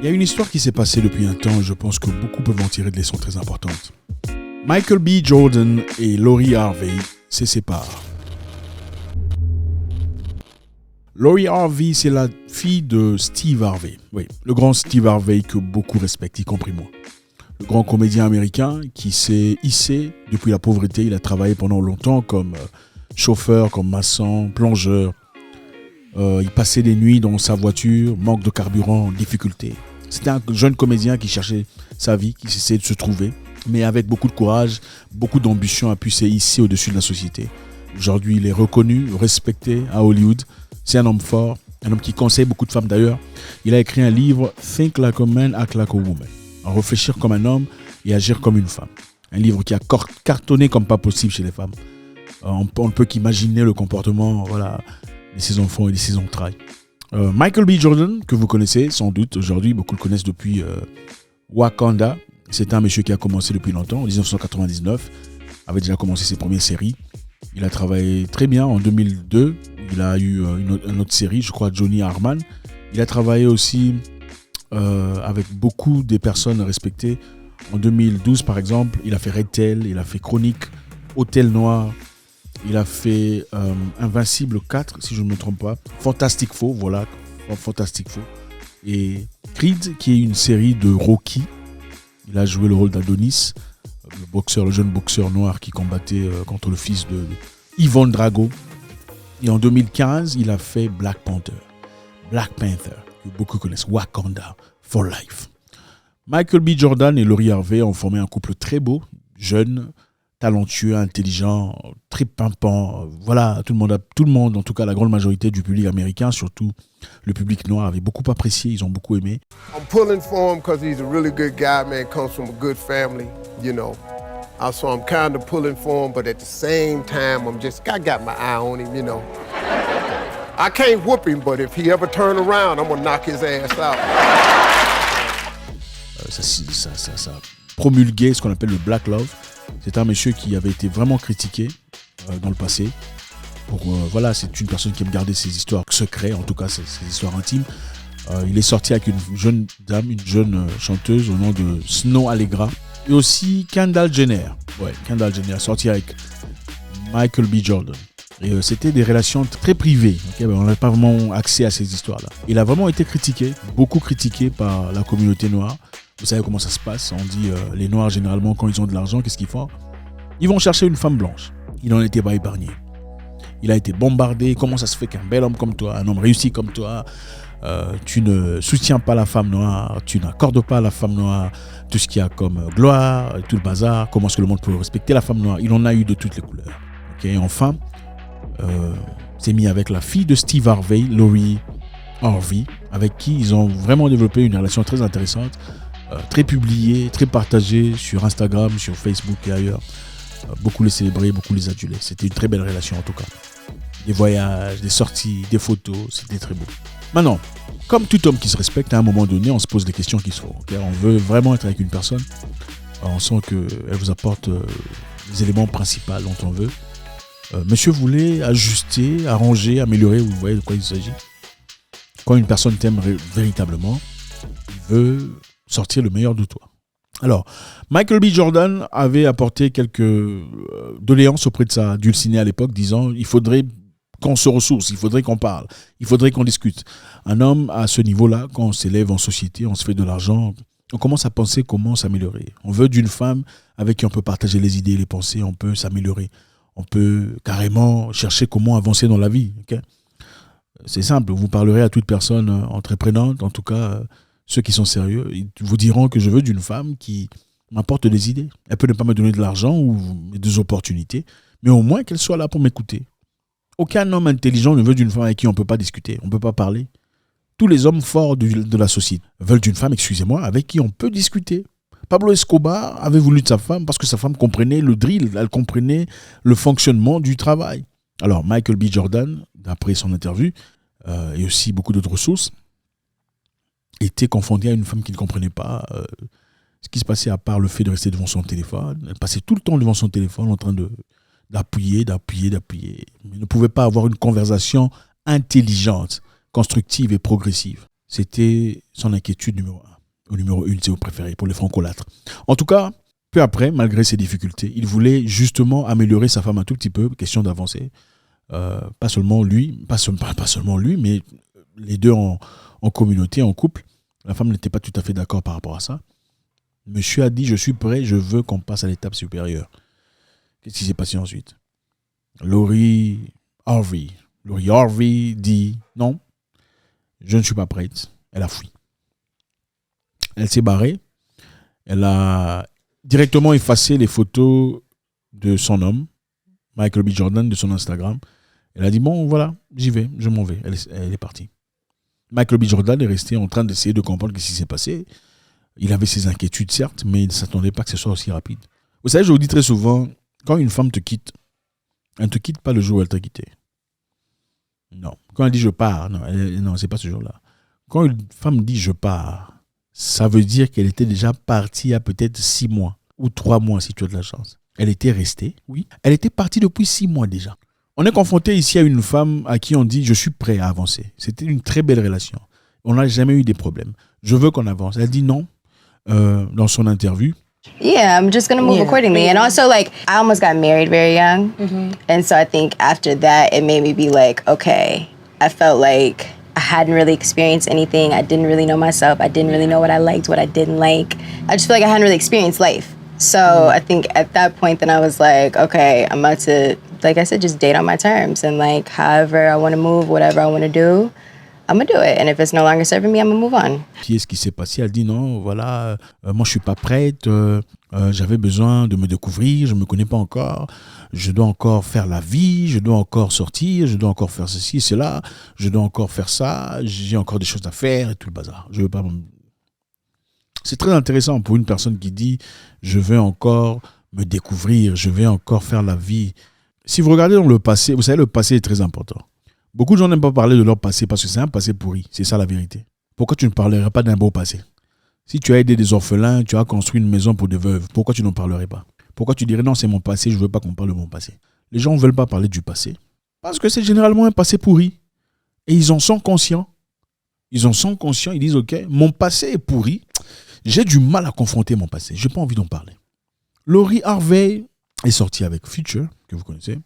Il y a une histoire qui s'est passée depuis un temps et je pense que beaucoup peuvent en tirer des leçons très importantes. Michael B. Jordan et Lori Harvey se séparent. Lori Harvey, c'est la fille de Steve Harvey. Oui, le grand Steve Harvey que beaucoup respectent, y compris moi. Le grand comédien américain qui s'est hissé depuis la pauvreté. Il a travaillé pendant longtemps comme chauffeur, comme maçon, plongeur. Il passait des nuits dans sa voiture, manque de carburant, difficulté. C'était un jeune comédien qui cherchait sa vie, qui essayait de se trouver, mais avec beaucoup de courage, beaucoup d'ambition, a pu se hisser au-dessus de la société. Aujourd'hui, il est reconnu, respecté à Hollywood. C'est un homme fort, un homme qui conseille beaucoup de femmes d'ailleurs. Il a écrit un livre, Think Like a Man, Act Like a Woman. Réfléchir comme un homme et agir comme une femme. Un livre qui a cartonné comme pas possible chez les femmes. On ne peut qu'imaginer le comportement de ses enfants et de ses entrailles. Michael B. Jordan, que vous connaissez sans doute aujourd'hui, beaucoup le connaissent depuis Wakanda. C'est un monsieur qui a commencé depuis longtemps, en 1999, avait déjà commencé ses premières séries. Il a travaillé très bien en 2002. Il a eu une autre série, je crois, Johnny Harman. Il a travaillé aussi avec beaucoup des personnes respectées. En 2012, par exemple, il a fait Red Tail, il a fait Chronique, Hôtel Noir, il a fait Invincible 4, si je ne me trompe pas. Fantastic Four, voilà, Fantastic Four. Et Creed, qui est une série de Rocky. Il a joué le rôle d'Adonis, le jeune boxeur noir qui combattait contre le fils de Ivan Drago. Et en 2015, il a fait Black Panther, que beaucoup connaissent, Wakanda for Life. Michael B. Jordan et Lori Harvey ont formé un couple très beau, jeune, talentueux, intelligent, très pimpant. Voilà, tout le monde, en tout cas la grande majorité du public américain, surtout le public noir, avait beaucoup apprécié, ils ont beaucoup aimé. I'm pulling for him because he's a really good guy, man, comes from a good family, you know. So I'm kind of pulling for him, but at the same time, I got my eye on him, you know. I can't whoop him, but if he ever turn around, I'm gonna knock his ass out. Ça promulguait ce qu'on appelle le Black Love. C'est un monsieur qui avait été vraiment critiqué dans le passé. C'est une personne qui aime garder ses histoires secrètes, en tout cas ses histoires intimes. Il est sorti avec une jeune dame, une jeune chanteuse au nom de Snow Allegra. Et aussi Kendall Jenner. Kendall Jenner, sorti avec Michael B. Jordan. Et c'était des relations très privées. On n'avait pas vraiment accès à ces histoires-là. Il a vraiment été critiqué, beaucoup critiqué par la communauté noire. Vous savez comment ça se passe. On dit les noirs, généralement, quand ils ont de l'argent, qu'est-ce qu'ils font ? Ils vont chercher une femme blanche. Il n'en était pas épargné. Il a été bombardé. Comment ça se fait qu'un bel homme comme toi, un homme réussi comme toi, tu ne soutiens pas la femme noire, tu n'accordes pas à la femme noire tout ce qu'il y a comme gloire, tout le bazar. Comment est-ce que le monde peut respecter la femme noire ? Il en a eu de toutes les couleurs. Et enfin, s'est mis avec la fille de Steve Harvey, Lori Harvey, avec qui ils ont vraiment développé une relation très intéressante, très publiée, très partagée sur Instagram, sur Facebook et ailleurs. Beaucoup les célébraient, beaucoup les adulaient. C'était une très belle relation en tout cas. Des voyages, des sorties, des photos, c'était très beau. Maintenant, comme tout homme qui se respecte, à un moment donné, on se pose des questions qui se font. On veut vraiment être avec une personne. On sent qu'elle vous apporte les éléments principaux dont on veut. Monsieur voulait ajuster, arranger, améliorer, vous voyez de quoi il s'agit. Quand une personne t'aime véritablement, il veut sortir le meilleur de toi. Alors, Michael B. Jordan avait apporté quelques doléances auprès de sa dulcinée à l'époque, disant il faudrait qu'on se ressource, il faudrait qu'on parle, il faudrait qu'on discute. Un homme à ce niveau-là, quand on s'élève en société, on se fait de l'argent, on commence à penser comment s'améliorer. On veut d'une femme avec qui on peut partager les idées, les pensées, on peut s'améliorer. On peut carrément chercher comment avancer dans la vie. Okay? C'est simple, vous parlerez à toute personne entreprenante, en tout cas ceux qui sont sérieux, ils vous diront que je veux d'une femme qui m'apporte des idées. Elle peut ne pas me donner de l'argent ou des opportunités, mais au moins qu'elle soit là pour m'écouter. Aucun homme intelligent ne veut d'une femme avec qui on ne peut pas discuter, on ne peut pas parler. Tous les hommes forts de la société veulent d'une femme, avec qui on peut discuter. Pablo Escobar avait voulu de sa femme parce que sa femme comprenait le drill, elle comprenait le fonctionnement du travail. Alors Michael B. Jordan, d'après son interview, et aussi beaucoup d'autres sources, était confronté à une femme qui ne comprenait pas ce qui se passait à part le fait de rester devant son téléphone. Elle passait tout le temps devant son téléphone en train d'appuyer. Elle ne pouvait pas avoir une conversation intelligente, constructive et progressive. C'était son inquiétude numéro 1. Au numéro 1, c'est au préféré, pour les francolâtres. En tout cas, peu après, malgré ses difficultés, il voulait justement améliorer sa femme un tout petit peu, question d'avancer. Pas seulement lui, mais les deux en communauté, en couple. La femme n'était pas tout à fait d'accord par rapport à ça. Monsieur a dit, je suis prêt, je veux qu'on passe à l'étape supérieure. Qu'est-ce qui s'est passé ensuite? Laurie Harvey dit, non, je ne suis pas prête. Elle a fui. Elle s'est barrée. Elle a directement effacé les photos de son homme, Michael B. Jordan, de son Instagram. Elle a dit, bon, voilà, j'y vais, je m'en vais. Elle est partie. Michael B. Jordan est resté en train d'essayer de comprendre ce qui s'est passé. Il avait ses inquiétudes, certes, mais il ne s'attendait pas que ce soit aussi rapide. Vous savez, je vous dis très souvent, quand une femme te quitte, elle ne te quitte pas le jour où elle t'a quitté. Non. Quand elle dit je pars, non, c'est pas ce jour-là. Quand une femme dit je pars, ça veut dire qu'elle était déjà partie il y a peut-être 6 mois ou 3 mois si tu as de la chance. Elle était restée, oui. Elle était partie depuis 6 mois déjà. On est confronté ici à une femme à qui on dit je suis prêt à avancer. C'était une très belle relation. On n'a jamais eu des problèmes. Je veux qu'on avance. Elle dit non dans son interview. Yeah, I'm just gonna move accordingly. And also, like, I almost got married very young. And so I think after that, it made me be like, okay, I felt like I hadn't really experienced anything. I didn't really know myself. I didn't really know what I liked, what I didn't like. I just feel like I hadn't really experienced life. So I think at that point, then I was like, okay, I'm about to, like I said, just date on my terms. And like, however I want to move, whatever I want to do, I'm going to do it. And if it's no longer serving me, I'm going to move on. Puis ce qui s'est passé, elle dit non, voilà, moi je suis pas prête, j'avais besoin de me découvrir, je me connais pas encore, je dois encore faire la vie, je dois encore sortir, je dois encore faire ceci, cela, je dois encore faire ça, j'ai encore des choses à faire et tout le bazar. Je veux pas. C'est très intéressant pour une personne qui dit je veux encore me découvrir, je vais encore faire la vie. Si vous regardez dans le passé, vous savez, le passé est très important. Beaucoup de gens n'aiment pas parler de leur passé parce que c'est un passé pourri. C'est ça la vérité. Pourquoi tu ne parlerais pas d'un beau passé? Si tu as aidé des orphelins, tu as construit une maison pour des veuves, pourquoi tu n'en parlerais pas? Pourquoi tu dirais non, c'est mon passé, je ne veux pas qu'on parle de mon passé? Les gens ne veulent pas parler du passé parce que c'est généralement un passé pourri. Et ils en sont conscients. Ils en sont conscients, ils disent ok, mon passé est pourri, j'ai du mal à confronter mon passé, je n'ai pas envie d'en parler. Laurie Harvey est sortie avec Future, que vous connaissez.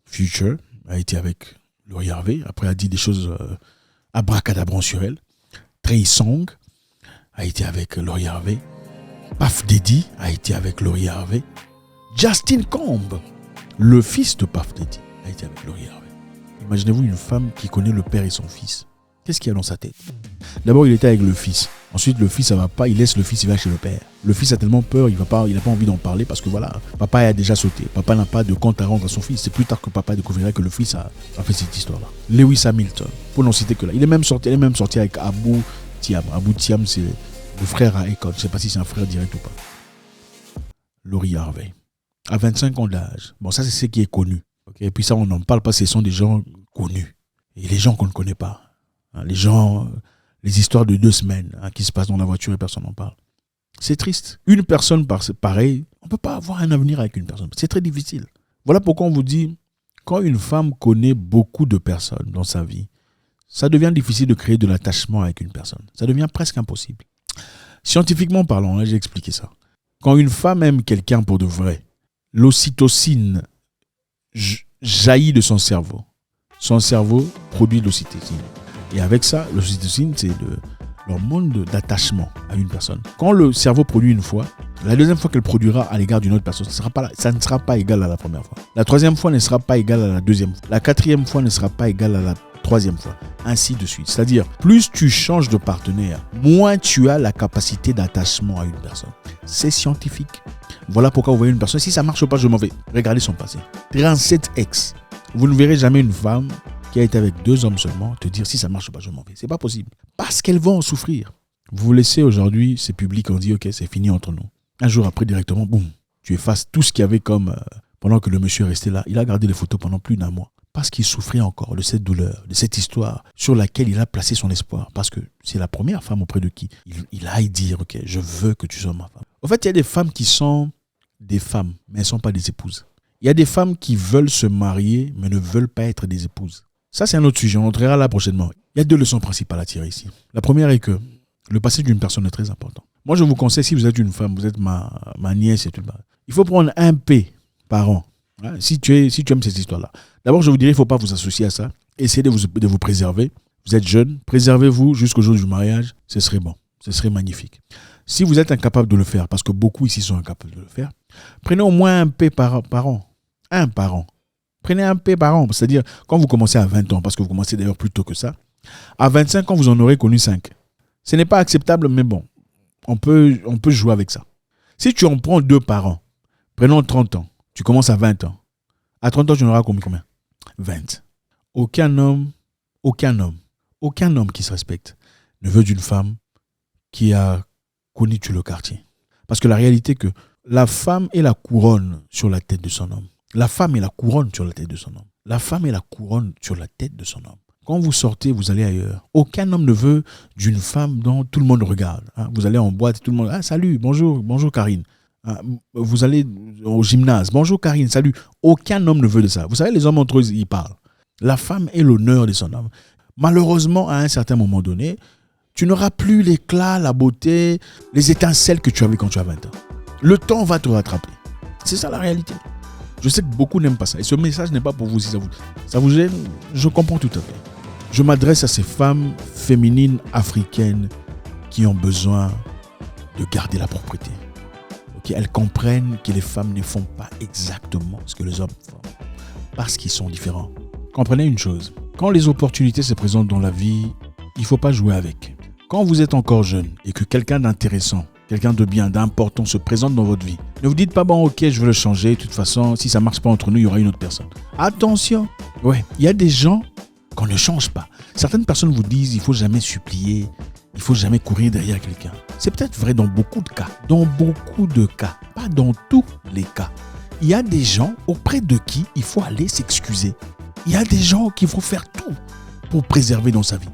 Future a été avec Laurie Harvey, après a dit des choses abracadabrantes sur elle. Trey Songz a été avec Laurie Harvey. Puff Daddy a été avec Laurie Harvey. Justin Combs, le fils de Puff Daddy, a été avec Laurie Harvey. Imaginez-vous une femme qui connaît le père et son fils. Qu'est-ce qu'il y a dans sa tête? D'abord, il était avec le fils. Ensuite, le fils, ça va pas. Il laisse le fils, il va chez le père. Le fils a tellement peur, il n'a pas envie d'en parler parce que voilà, papa a déjà sauté. Papa n'a pas de compte à rendre à son fils. C'est plus tard que papa découvrirait que le fils a fait cette histoire-là. Lewis Hamilton, pour n'en citer que là. Il est même sorti avec Abu Thiam. Abu Thiam, c'est le frère à Akon. Je ne sais pas si c'est un frère direct ou pas. Laurie Harvey, à 25 ans d'âge. Bon, ça, c'est ce qui est connu. Okay? Et puis ça, on n'en parle pas. Ce sont des gens connus. Et les gens qu'on ne connaît pas. Les gens, les histoires de 2 semaines qui se passent dans la voiture et personne n'en parle. C'est triste. Une personne pareille, on ne peut pas avoir un avenir avec une personne. C'est très difficile. Voilà pourquoi on vous dit, quand une femme connaît beaucoup de personnes dans sa vie, ça devient difficile de créer de l'attachement avec une personne. Ça devient presque impossible. Scientifiquement parlant, j'ai expliqué ça. Quand une femme aime quelqu'un pour de vrai, l'ocytocine jaillit de son cerveau. Son cerveau produit l'ocytocine. Et avec ça, l'ocytocine, c'est l'hormone d'attachement à une personne. Quand le cerveau produit une fois, la deuxième fois qu'elle produira à l'égard d'une autre personne, ça ne sera pas égal à la première fois. La troisième fois ne sera pas égale à la deuxième fois. La quatrième fois ne sera pas égale à la troisième fois. Ainsi de suite. C'est-à-dire, plus tu changes de partenaire, moins tu as la capacité d'attachement à une personne. C'est scientifique. Voilà pourquoi vous voyez une personne, si ça ne marche pas, je m'en vais. Regardez son passé. 37 ex. Vous ne verrez jamais une femme qui a été avec 2 hommes seulement, te dire si ça ne marche pas, je m'en vais. C'est pas possible. Parce qu'elles vont en souffrir. Vous vous laissez aujourd'hui, c'est public, on dit ok, c'est fini entre nous. Un jour après, directement, boum, tu effaces tout ce qu'il y avait comme pendant que le monsieur est resté là. Il a gardé les photos pendant plus d'1 mois. Parce qu'il souffrait encore de cette douleur, de cette histoire sur laquelle il a placé son espoir. Parce que c'est la première femme auprès de qui il aille dire ok, je veux que tu sois ma femme. En fait, il y a des femmes qui sont des femmes, mais elles ne sont pas des épouses. Il y a des femmes qui veulent se marier, mais ne veulent pas être des épouses. Ça, c'est un autre sujet. On entrera là prochainement. Il y a 2 leçons principales à tirer ici. La première est que le passé d'une personne est très important. Moi, je vous conseille, si vous êtes une femme, vous êtes ma nièce et tout, il faut prendre 1 P par an. Hein, si tu aimes cette histoire-là. D'abord, je vous dirais, il ne faut pas vous associer à ça. Essayez de vous préserver. Vous êtes jeune, préservez-vous jusqu'au jour du mariage. Ce serait bon. Ce serait magnifique. Si vous êtes incapable de le faire, parce que beaucoup ici sont incapables de le faire, prenez au moins 1 P par an. 1 par an. Prenez 1 P par an. C'est-à-dire, quand vous commencez à 20 ans, parce que vous commencez d'ailleurs plus tôt que ça, à 25 ans, vous en aurez connu 5. Ce n'est pas acceptable, mais bon, on peut jouer avec ça. Si tu en prends 2 par an, prenons 30 ans, tu commences à 20 ans. À 30 ans, tu en auras combien? 20. Aucun homme qui se respecte ne veut d'une femme qui a connu tout le quartier. Parce que la réalité est que la femme est la couronne sur la tête de son homme. La femme est la couronne sur la tête de son homme. La femme est la couronne sur la tête de son homme. Quand vous sortez, vous allez ailleurs. Aucun homme ne veut d'une femme dont tout le monde regarde. Vous allez en boîte, tout le monde... Ah, salut, bonjour Karine. Vous allez au gymnase. Bonjour Karine, salut. Aucun homme ne veut de ça. Vous savez, les hommes entre eux, ils parlent. La femme est l'honneur de son homme. Malheureusement, à un certain moment donné, tu n'auras plus l'éclat, la beauté, les étincelles que tu avais quand tu as 20 ans. Le temps va te rattraper. C'est ça la réalité. Je sais que beaucoup n'aiment pas ça. Et ce message n'est pas pour vous si ça vous gêne. Je comprends tout à fait. Je m'adresse à ces femmes féminines africaines qui ont besoin de garder la propreté. Okay? Elles comprennent que les femmes ne font pas exactement ce que les hommes font. Parce qu'ils sont différents. Comprenez une chose. Quand les opportunités se présentent dans la vie, il ne faut pas jouer avec. Quand vous êtes encore jeune et que quelqu'un d'intéressant, quelqu'un de bien, d'important se présente dans votre vie, ne vous dites pas, bon, ok, je veux le changer. De toute façon, si ça ne marche pas entre nous, il y aura une autre personne. Attention. Ouais, il y a des gens qu'on ne change pas. Certaines personnes vous disent, il ne faut jamais supplier, il ne faut jamais courir derrière quelqu'un. C'est peut-être vrai dans beaucoup de cas. Dans beaucoup de cas. Pas dans tous les cas. Il y a des gens auprès de qui il faut aller s'excuser. Il y a des gens qu'il faut faire tout pour préserver dans sa vie.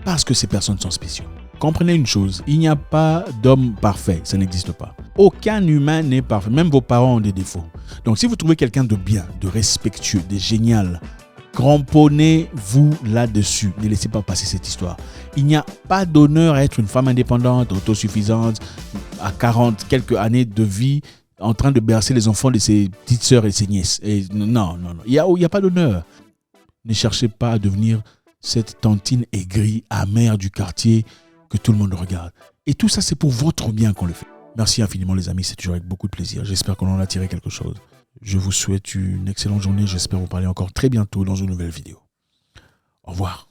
Parce que ces personnes sont spéciaux. Comprenez une chose, il n'y a pas d'homme parfait, ça n'existe pas. Aucun humain n'est parfait, même vos parents ont des défauts. Donc si vous trouvez quelqu'un de bien, de respectueux, de génial, cramponnez-vous là-dessus. Ne laissez pas passer cette histoire. Il n'y a pas d'honneur à être une femme indépendante, autosuffisante, à 40 quelques années de vie, en train de bercer les enfants de ses petites sœurs et ses nièces. Et non. Il n'y a pas d'honneur. Ne cherchez pas à devenir cette tantine aigrie, amère du quartier que tout le monde regarde. Et tout ça, c'est pour votre bien qu'on le fait. Merci infiniment les amis, c'est toujours avec beaucoup de plaisir. J'espère qu'on en a tiré quelque chose. Je vous souhaite une excellente journée. J'espère vous parler encore très bientôt dans une nouvelle vidéo. Au revoir.